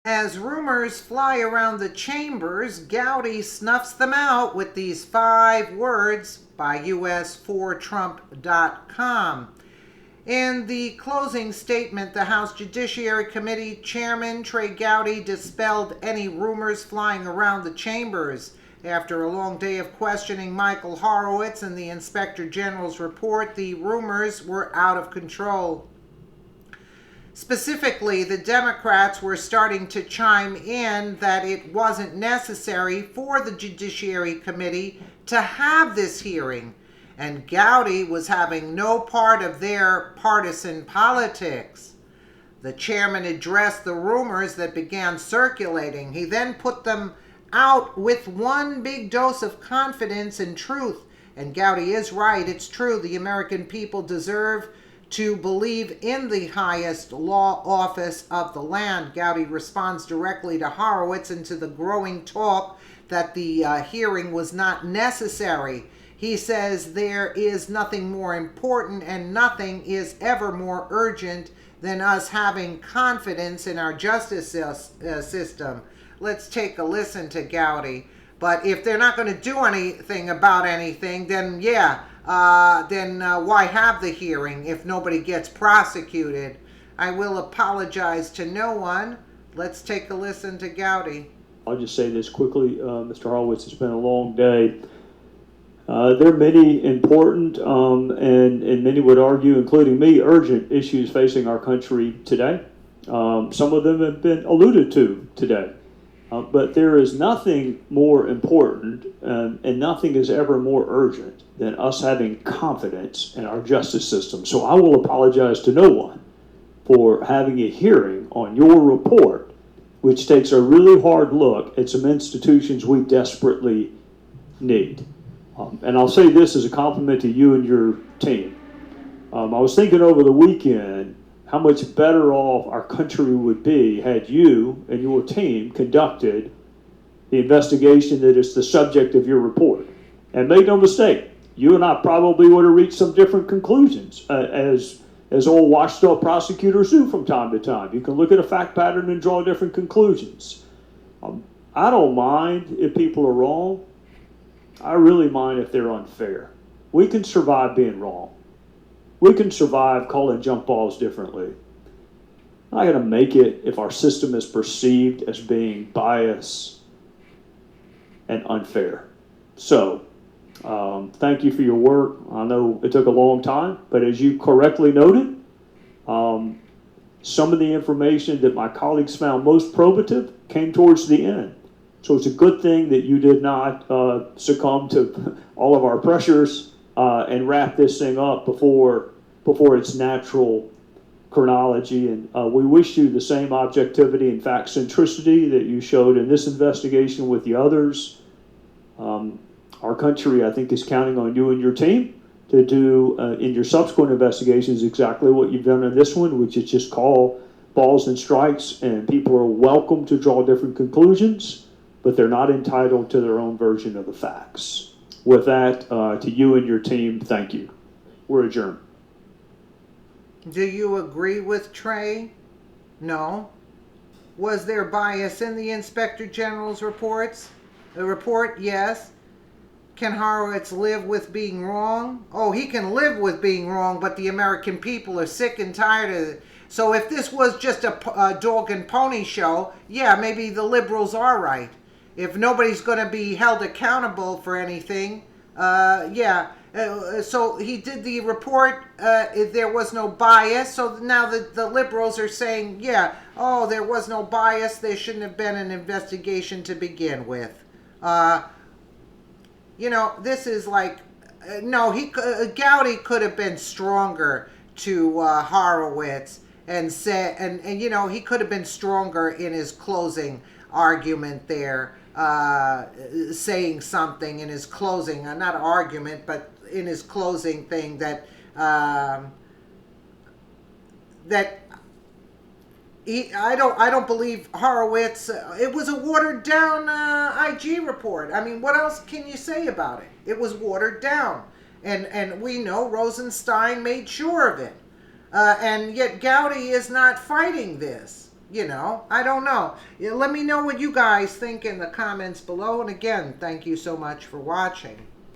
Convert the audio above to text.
As rumors fly around the chambers, Gowdy snuffs them out with these 5 words by us4trump.com. In the closing statement, the House Judiciary Committee Chairman Trey Gowdy dispelled any rumors flying around the chambers. After a long day of questioning Michael Horowitz and the Inspector General's report, the rumors were out of control. Specifically, the Democrats were starting to chime in that it wasn't necessary for the Judiciary Committee to have this hearing, and Gowdy was having no part of their partisan politics. The chairman addressed the rumors that began circulating. He then put them out with one big dose of confidence and truth. And Gowdy is right. It's true. The American people deserve to believe in the highest law office of the land. Gowdy responds directly to Horowitz and to the growing talk that the hearing was not necessary. He says there is nothing more important and nothing is ever more urgent than us having confidence in our justice system. Let's take a listen to Gowdy. But if they're not going to do anything about anything, then why have the hearing if nobody gets prosecuted? I will apologize to no one. Let's take a listen to Gowdy. I'll just say this quickly, Mr. Horowitz. It's been a long day. There are many important and many would argue, including me, urgent issues facing our country today. Some of them have been alluded to today. But there is nothing more important and nothing is ever more urgent than us having confidence in our justice system. So I will apologize to no one for having a hearing on your report, which takes a really hard look at some institutions we desperately need. And I'll say this as a compliment to you and your team. I was thinking over the weekend how much better off our country would be had you and your team conducted the investigation that is the subject of your report. And make no mistake, you and I probably would have reached some different conclusions, as old washed up prosecutors do from time to time. You can look at a fact pattern and draw different conclusions. I don't mind if people are wrong. I really mind if they're unfair. We can survive being wrong. We can survive calling jump balls differently. I'm not going to make it if our system is perceived as being biased and unfair. So, thank you for your work. I know it took a long time, but as you correctly noted, some of the information that my colleagues found most probative came towards the end. So it's a good thing that you did not succumb to all of our pressures and wrap this thing up before its natural chronology. And we wish you the same objectivity and fact centricity that you showed in this investigation with the others. Our country, I think, is counting on you and your team to do in your subsequent investigations exactly what you've done in this one, which is just call balls and strikes, and people are welcome to draw different conclusions, but they're not entitled to their own version of the facts. With that, to you and your team, thank you. We're adjourned. Do you agree with Trey? No. Was there bias in the Inspector General's reports? The report, yes. Can Horowitz live with being wrong? Oh, he can live with being wrong, but the American people are sick and tired of it. So if this was just a dog and pony show, yeah, maybe the liberals are right. If nobody's going to be held accountable for anything, so he did the report, there was no bias, so now the liberals are saying, there was no bias, there shouldn't have been an investigation to begin with. This is like, Gowdy could have been stronger to Horowitz and said, and he could have been stronger in his closing argument there, saying something in his closing, not argument, but in his closing thing that I don't believe Horowitz. It was a watered down IG report. I mean, what else can you say about it? It was watered down, and we know Rosenstein made sure of it. And yet Gowdy is not fighting this. I don't know. Let me know what you guys think in the comments below. And again, thank you so much for watching.